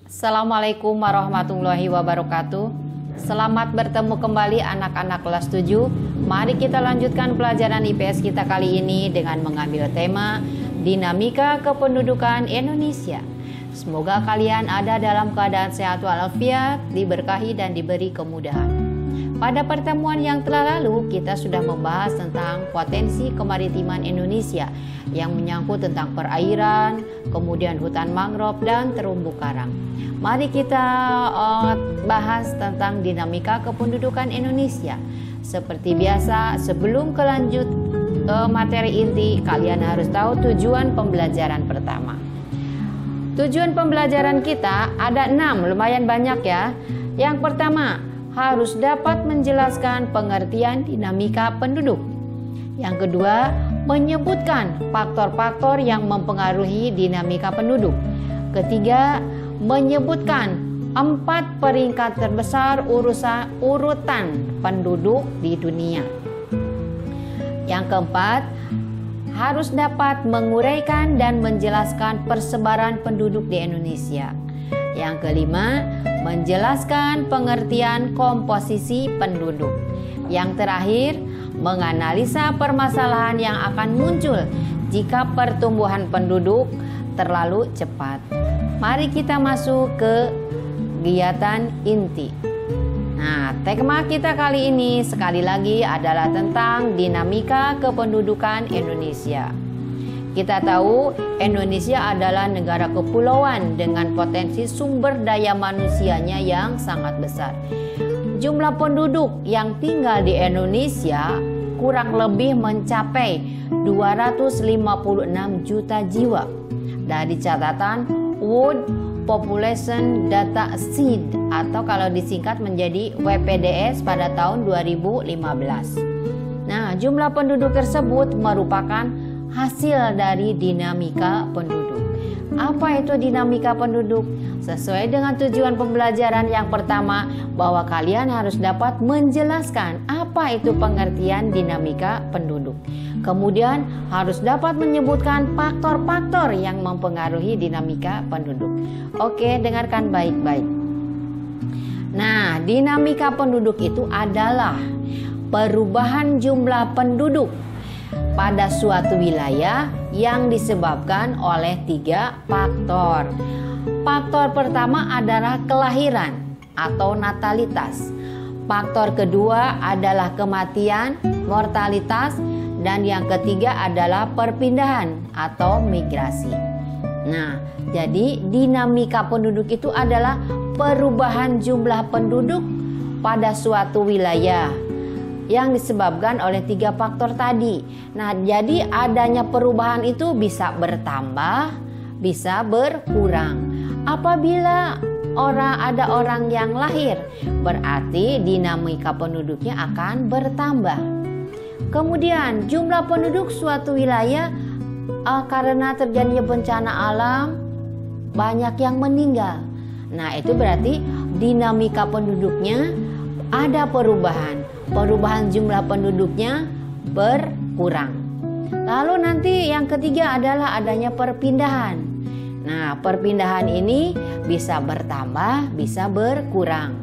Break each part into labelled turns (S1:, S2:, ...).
S1: Assalamualaikum warahmatullahi wabarakatuh. Selamat bertemu kembali anak-anak kelas 7. Mari kita lanjutkan pelajaran IPS kita kali ini dengan mengambil tema Dinamika Kependudukan Indonesia. Semoga kalian ada dalam keadaan sehat walafiat, diberkahi dan diberi kemudahan. Pada pertemuan yang telah lalu, kita sudah membahas tentang potensi kemaritiman Indonesia yang menyangkut tentang perairan, kemudian hutan mangrove dan terumbu karang. Mari kita bahas tentang dinamika kependudukan Indonesia. Seperti biasa, sebelum lanjut materi inti, kalian harus tahu tujuan pembelajaran pertama. Tujuan pembelajaran kita ada 6, lumayan banyak ya. Yang pertama, harus dapat menjelaskan pengertian dinamika penduduk. Yang kedua, menyebutkan faktor-faktor yang mempengaruhi dinamika penduduk. Ketiga, menyebutkan 4 peringkat terbesar urutan penduduk di dunia. Yang keempat, harus dapat menguraikan dan menjelaskan persebaran penduduk di Indonesia. Yang kelima, menjelaskan pengertian komposisi penduduk. Yang terakhir, menganalisa permasalahan yang akan muncul jika pertumbuhan penduduk terlalu cepat. Mari kita masuk ke kegiatan inti. Nah, tema kita kali ini sekali lagi adalah tentang dinamika kependudukan Indonesia. Kita tahu Indonesia adalah negara kepulauan dengan potensi sumber daya manusianya yang sangat besar. Jumlah penduduk yang tinggal di Indonesia kurang lebih mencapai 256 juta jiwa. Dari catatan World Population Data Sheet atau kalau disingkat menjadi WPDS pada tahun 2015. Nah, jumlah penduduk tersebut merupakan hasil dari dinamika penduduk. Apa itu dinamika penduduk? Sesuai dengan tujuan pembelajaran yang pertama, bahwa kalian harus dapat menjelaskan apa itu pengertian dinamika penduduk. Kemudian harus dapat menyebutkan faktor-faktor yang mempengaruhi dinamika penduduk. Oke, dengarkan baik-baik. Nah, dinamika penduduk itu adalah perubahan jumlah penduduk pada suatu wilayah yang disebabkan oleh 3 faktor. Faktor pertama adalah kelahiran atau natalitas. Faktor kedua adalah kematian, mortalitas, dan yang ketiga adalah perpindahan atau migrasi. Nah, jadi dinamika penduduk itu adalah perubahan jumlah penduduk pada suatu wilayah yang disebabkan oleh 3 faktor tadi. Nah, jadi adanya perubahan itu bisa bertambah, bisa berkurang. Apabila ada orang yang lahir, berarti dinamika penduduknya akan bertambah. Kemudian jumlah penduduk suatu wilayah karena terjadinya bencana alam banyak yang meninggal. Nah, itu berarti dinamika penduduknya ada perubahan. Perubahan jumlah penduduknya berkurang. Lalu nanti yang ketiga adalah adanya perpindahan. Nah, perpindahan ini bisa bertambah, bisa berkurang.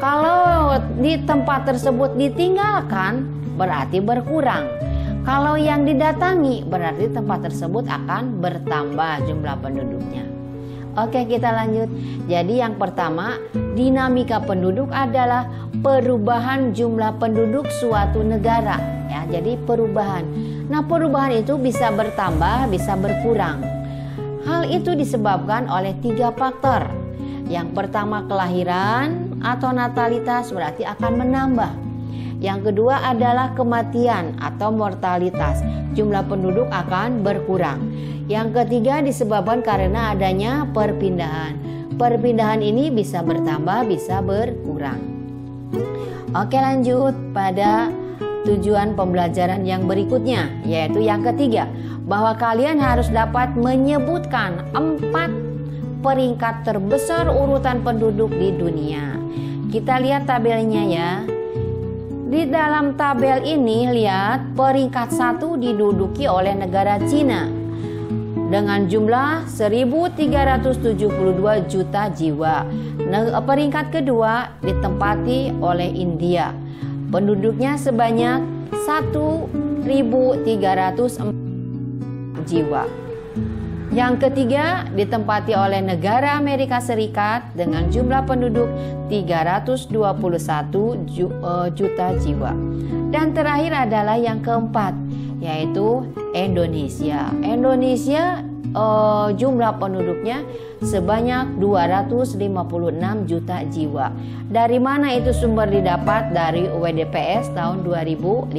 S1: Kalau di tempat tersebut ditinggalkan, berarti berkurang. Kalau yang didatangi, berarti tempat tersebut akan bertambah jumlah penduduknya. Oke, kita lanjut. Jadi yang pertama, dinamika penduduk adalah perubahan jumlah penduduk suatu negara. Ya, jadi perubahan. Nah, perubahan itu bisa bertambah, bisa berkurang. Hal itu disebabkan oleh 3 faktor. Yang pertama, kelahiran atau natalitas berarti akan menambah. Yang kedua adalah kematian atau mortalitas. Jumlah penduduk akan berkurang. Yang ketiga disebabkan karena adanya perpindahan. Perpindahan ini bisa bertambah, bisa berkurang. Oke, lanjut pada tujuan pembelajaran yang berikutnya, yaitu yang ketiga, bahwa kalian harus dapat menyebutkan 4 peringkat terbesar urutan penduduk di dunia. Kita lihat tabelnya ya. Di dalam tabel ini lihat peringkat 1 diduduki oleh negara Cina. dengan jumlah 1.372 juta jiwa. Peringkat kedua ditempati oleh India. Penduduknya sebanyak 1.304 jiwa. Yang ketiga ditempati oleh negara Amerika Serikat dengan jumlah penduduk 321 juta jiwa. Dan terakhir adalah yang keempat, yaitu Indonesia. Indonesia jumlah penduduknya sebanyak 256 juta jiwa. Dari mana itu sumber didapat? Dari WDPS tahun 2015.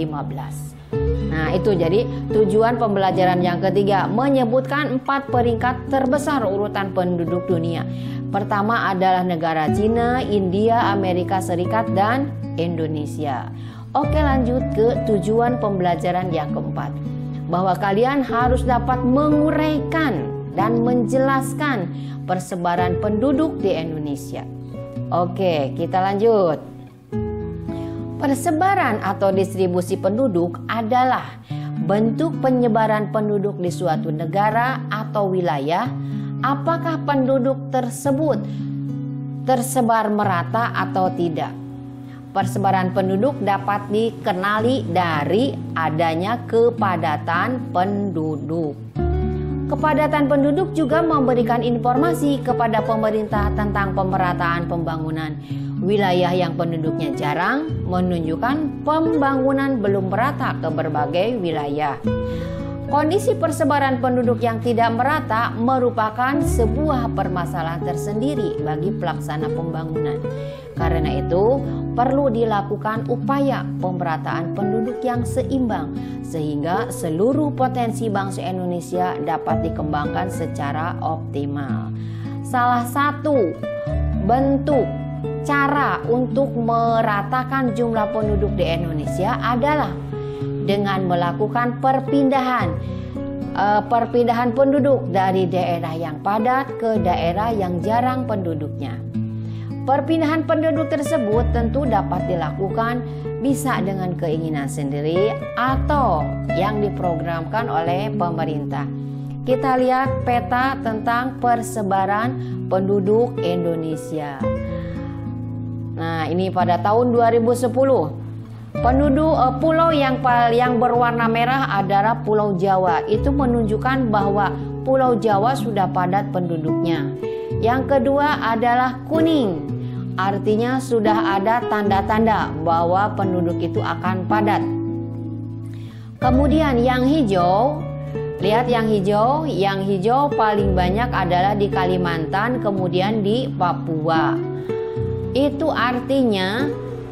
S1: Nah, itu jadi tujuan pembelajaran yang ketiga, menyebutkan 4 peringkat terbesar urutan penduduk dunia. Pertama adalah negara Cina, India, Amerika Serikat, dan Indonesia. Oke, lanjut ke tujuan pembelajaran yang keempat, bahwa kalian harus dapat menguraikan dan menjelaskan persebaran penduduk di Indonesia. Oke, kita lanjut. Persebaran atau distribusi penduduk adalah bentuk penyebaran penduduk di suatu negara atau wilayah. Apakah penduduk tersebut tersebar merata atau tidak? Persebaran penduduk dapat dikenali dari adanya kepadatan penduduk. Kepadatan penduduk juga memberikan informasi kepada pemerintah tentang pemerataan pembangunan. Wilayah yang penduduknya jarang menunjukkan pembangunan belum merata ke berbagai wilayah. Kondisi persebaran penduduk yang tidak merata merupakan sebuah permasalahan tersendiri bagi pelaksana pembangunan. Karena itu, perlu dilakukan upaya pemerataan penduduk yang seimbang sehingga seluruh potensi bangsa Indonesia dapat dikembangkan secara optimal. Salah satu bentuk cara untuk meratakan jumlah penduduk di Indonesia adalah dengan melakukan perpindahan penduduk dari daerah yang padat ke daerah yang jarang penduduknya. Perpindahan penduduk tersebut tentu dapat dilakukan bisa dengan keinginan sendiri atau yang diprogramkan oleh pemerintah. Kita lihat peta tentang persebaran penduduk Indonesia. Nah, ini pada tahun 2010. Pulau yang berwarna merah adalah Pulau Jawa. Itu menunjukkan bahwa Pulau Jawa sudah padat penduduknya. Yang kedua adalah kuning. Artinya sudah ada tanda-tanda bahwa penduduk itu akan padat. Kemudian yang hijau, lihat yang hijau paling banyak adalah di Kalimantan, kemudian di Papua. Itu artinya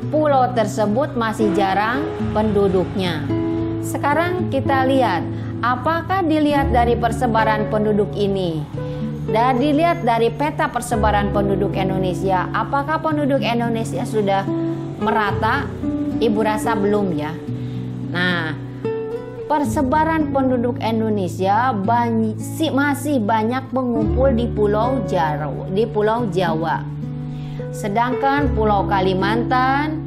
S1: pulau tersebut masih jarang penduduknya. Sekarang kita lihat, apakah dilihat dari persebaran penduduk ini? Dan dilihat dari peta persebaran penduduk Indonesia, apakah penduduk Indonesia sudah merata? Ibu rasa belum ya. Nah, persebaran penduduk Indonesia masih banyak mengumpul di Pulau Jawa. Sedangkan Pulau Kalimantan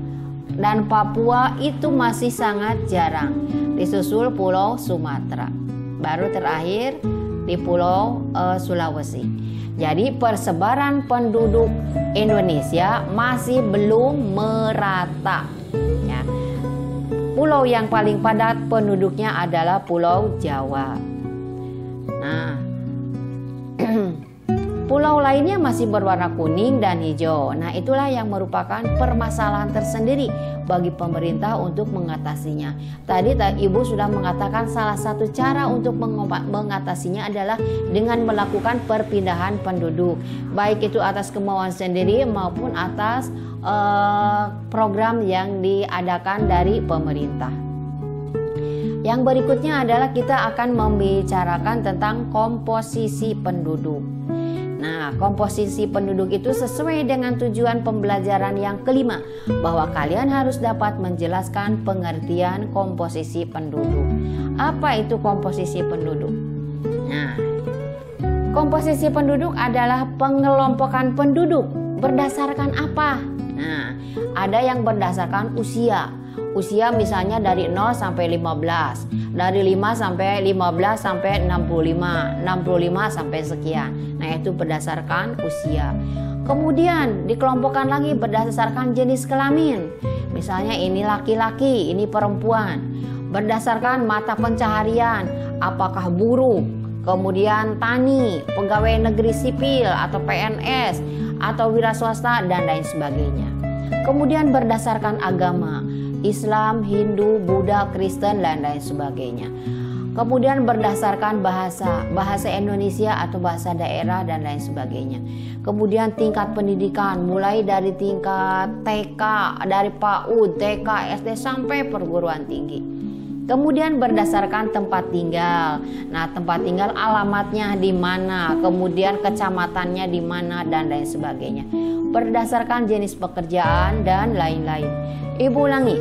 S1: dan Papua itu masih sangat jarang. Disusul Pulau Sumatera. Baru terakhir di Pulau Sulawesi. Jadi persebaran penduduk Indonesia masih belum merata. Ya. Pulau yang paling padat penduduknya adalah Pulau Jawa. Nah, pulau lainnya masih berwarna kuning dan hijau. Nah, itulah yang merupakan permasalahan tersendiri bagi pemerintah untuk mengatasinya. Tadi Ibu sudah mengatakan salah satu cara untuk mengatasinya adalah dengan melakukan perpindahan penduduk. Baik itu atas kemauan sendiri maupun atas program yang diadakan dari pemerintah. Yang berikutnya adalah kita akan membicarakan tentang komposisi penduduk. Nah, komposisi penduduk itu sesuai dengan tujuan pembelajaran yang kelima, bahwa kalian harus dapat menjelaskan pengertian komposisi penduduk. Apa itu komposisi penduduk? Nah, komposisi penduduk adalah pengelompokan penduduk berdasarkan apa? Nah, ada yang berdasarkan usia. usia misalnya dari 0 sampai 15, dari 5 sampai 15 sampai 65, 65 sampai sekian. Nah, itu berdasarkan usia. Kemudian dikelompokkan lagi berdasarkan jenis kelamin. Misalnya ini laki-laki, ini perempuan. Berdasarkan mata pencaharian, apakah buruh, kemudian tani, pegawai negeri sipil atau PNS, atau wira swasta dan lain sebagainya. Kemudian berdasarkan agama, Islam, Hindu, Buddha, Kristen dan lain sebagainya. Kemudian berdasarkan bahasa Indonesia atau bahasa daerah dan lain sebagainya. Kemudian tingkat pendidikan mulai dari tingkat TK, dari PAUD, TK, SD sampai perguruan tinggi. Kemudian berdasarkan tempat tinggal. Nah, tempat tinggal alamatnya di mana, kemudian kecamatannya di mana dan lain sebagainya. Berdasarkan jenis pekerjaan dan lain-lain. Ibu ulangi.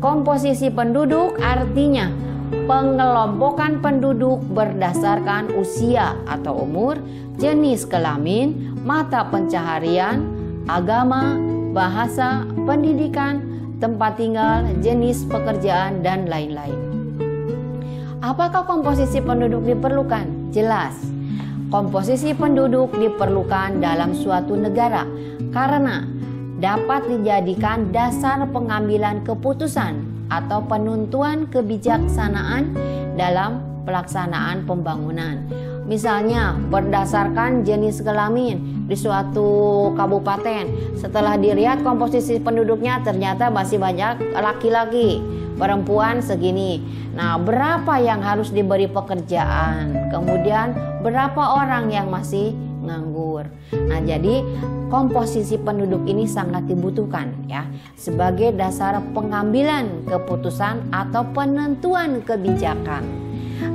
S1: Komposisi penduduk artinya pengelompokan penduduk berdasarkan usia atau umur, jenis kelamin, mata pencaharian, agama, bahasa, pendidikan, tempat tinggal, jenis pekerjaan, dan lain-lain. Apakah komposisi penduduk diperlukan? Jelas, komposisi penduduk diperlukan dalam suatu negara karena dapat dijadikan dasar pengambilan keputusan atau penentuan kebijaksanaan dalam pelaksanaan pembangunan. Misalnya berdasarkan jenis kelamin di suatu kabupaten, setelah dilihat komposisi penduduknya ternyata masih banyak laki-laki, perempuan segini. Nah, berapa yang harus diberi pekerjaan? Kemudian berapa orang yang masih nganggur? Nah, jadi komposisi penduduk ini sangat dibutuhkan ya sebagai dasar pengambilan keputusan atau penentuan kebijakan.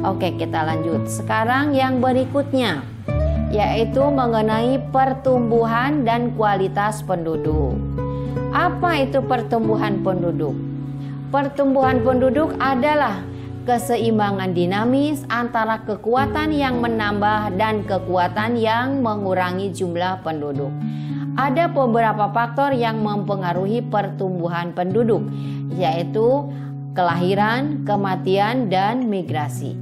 S1: Oke, kita lanjut. Sekarang yang berikutnya yaitu mengenai pertumbuhan dan kualitas penduduk. Apa itu pertumbuhan penduduk? Pertumbuhan penduduk adalah keseimbangan dinamis antara kekuatan yang menambah dan kekuatan yang mengurangi jumlah penduduk. Ada beberapa faktor yang mempengaruhi pertumbuhan penduduk, yaitu kelahiran, kematian, dan migrasi.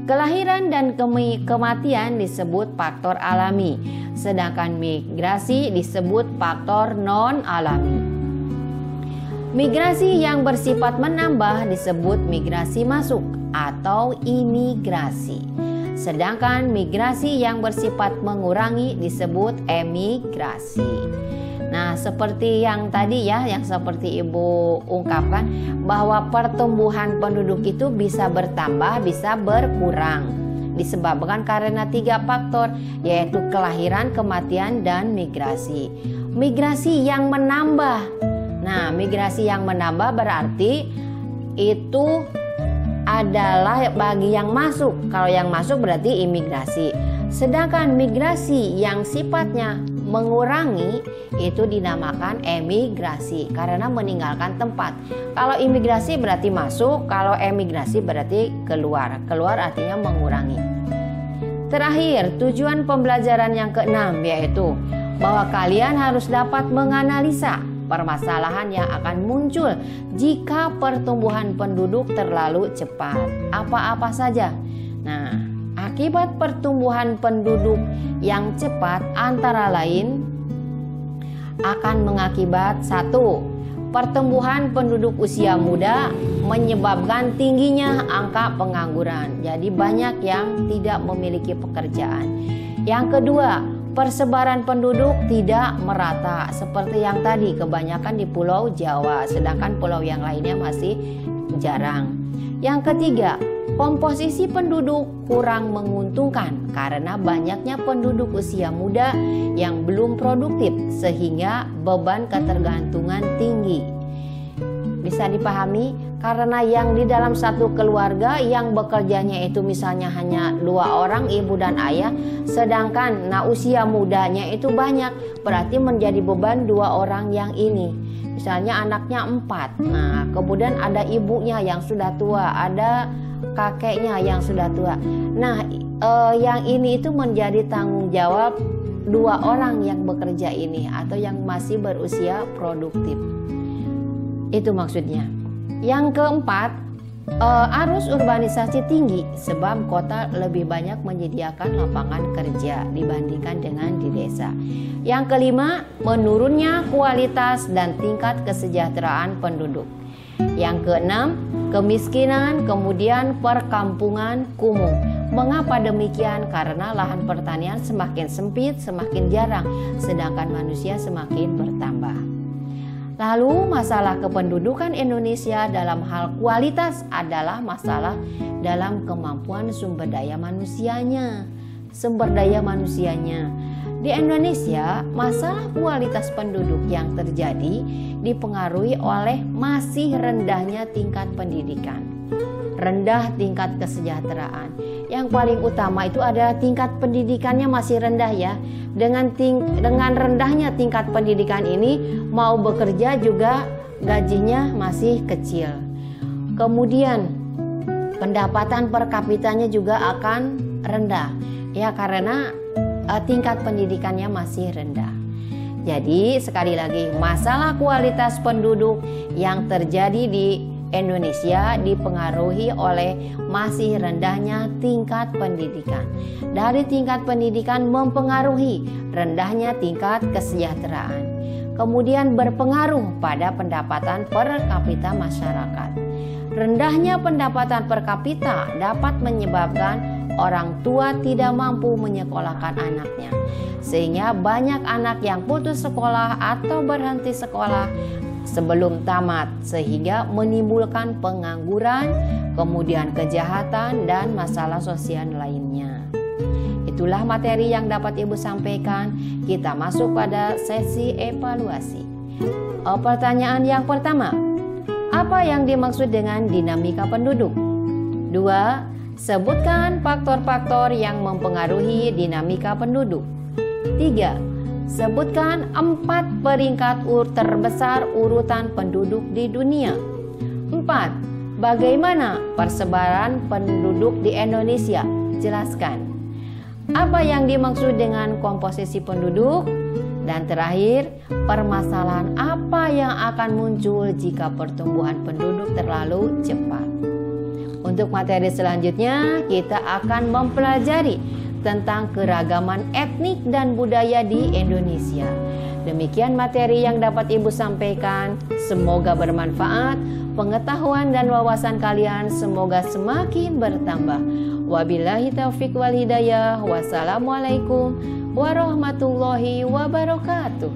S1: Kelahiran dan kematian disebut faktor alami, sedangkan migrasi disebut faktor non-alami. Migrasi yang bersifat menambah disebut migrasi masuk atau imigrasi. Sedangkan migrasi yang bersifat mengurangi disebut emigrasi. Nah, seperti yang tadi ya, yang seperti Ibu ungkapkan bahwa pertumbuhan penduduk itu bisa bertambah, bisa berkurang. Disebabkan karena 3 faktor, yaitu kelahiran, kematian, dan migrasi. Migrasi yang menambah. Nah, migrasi yang menambah berarti itu adalah bagi yang masuk. Kalau yang masuk berarti imigrasi. Sedangkan migrasi yang sifatnya mengurangi itu dinamakan emigrasi karena meninggalkan tempat. Kalau imigrasi berarti masuk, kalau emigrasi berarti keluar. Keluar artinya mengurangi. Terakhir, tujuan pembelajaran yang ke-6 yaitu bahwa kalian harus dapat menganalisa permasalahan yang akan muncul jika pertumbuhan penduduk terlalu cepat. Apa-apa saja? Nah, akibat pertumbuhan penduduk yang cepat antara lain akan mengakibat 1. Pertumbuhan penduduk usia muda menyebabkan tingginya angka pengangguran. Jadi banyak yang tidak memiliki pekerjaan. Yang kedua, persebaran penduduk tidak merata seperti yang tadi, kebanyakan di Pulau Jawa, sedangkan pulau yang lainnya masih jarang. Yang ketiga, komposisi penduduk kurang menguntungkan karena banyaknya penduduk usia muda yang belum produktif sehingga beban ketergantungan tinggi. Bisa dipahami karena yang di dalam satu keluarga yang bekerjanya itu misalnya hanya 2 orang, ibu dan ayah, sedangkan usia mudanya itu banyak, berarti menjadi beban 2 orang yang ini. Misalnya anaknya 4, nah kemudian ada ibunya yang sudah tua, ada kakeknya yang sudah tua. Nah yang ini itu menjadi tanggung jawab 2 orang yang bekerja ini atau yang masih berusia produktif. Itu maksudnya. Yang keempat, arus urbanisasi tinggi sebab kota lebih banyak menyediakan lapangan kerja dibandingkan dengan di desa. Yang kelima, menurunnya kualitas dan tingkat kesejahteraan penduduk. Yang keenam, kemiskinan, kemudian perkampungan kumuh. Mengapa demikian? Karena lahan pertanian semakin sempit, semakin jarang, sedangkan manusia semakin bertambah. Lalu masalah kependudukan Indonesia dalam hal kualitas adalah masalah dalam kemampuan sumber daya manusianya. Di Indonesia, masalah kualitas penduduk yang terjadi dipengaruhi oleh masih rendahnya tingkat pendidikan, rendah tingkat kesejahteraan. Yang paling utama itu adalah tingkat pendidikannya masih rendah ya. Dengan rendahnya tingkat pendidikan ini, mau bekerja juga gajinya masih kecil. Kemudian pendapatan per kapitanya juga akan rendah ya, karena tingkat pendidikannya masih rendah. Jadi sekali lagi, masalah kualitas penduduk yang terjadi di Indonesia dipengaruhi oleh masih rendahnya tingkat pendidikan. Dari tingkat pendidikan mempengaruhi rendahnya tingkat kesejahteraan. Kemudian berpengaruh pada pendapatan per kapita masyarakat. Rendahnya pendapatan per kapita dapat menyebabkan orang tua tidak mampu menyekolahkan anaknya, sehingga banyak anak yang putus sekolah atau berhenti sekolah sebelum tamat, sehingga menimbulkan pengangguran, kemudian kejahatan dan masalah sosial lainnya. Itulah materi yang dapat Ibu sampaikan. Kita masuk pada sesi evaluasi. Pertanyaan yang pertama, apa yang dimaksud dengan dinamika penduduk? 2. Sebutkan faktor-faktor yang mempengaruhi dinamika penduduk. 3. Sebutkan 4 peringkat terbesar urutan penduduk di dunia. 4. Bagaimana persebaran penduduk di Indonesia? Jelaskan. Apa yang dimaksud dengan komposisi penduduk? Dan terakhir, permasalahan apa yang akan muncul jika pertumbuhan penduduk terlalu cepat? Untuk materi selanjutnya, kita akan mempelajari tentang keragaman etnik dan budaya di Indonesia. Demikian materi yang dapat Ibu sampaikan. Semoga bermanfaat. Pengetahuan dan wawasan kalian semoga semakin bertambah. Wabillahi taufiq wal hidayah. Wassalamualaikum warahmatullahi wabarakatuh.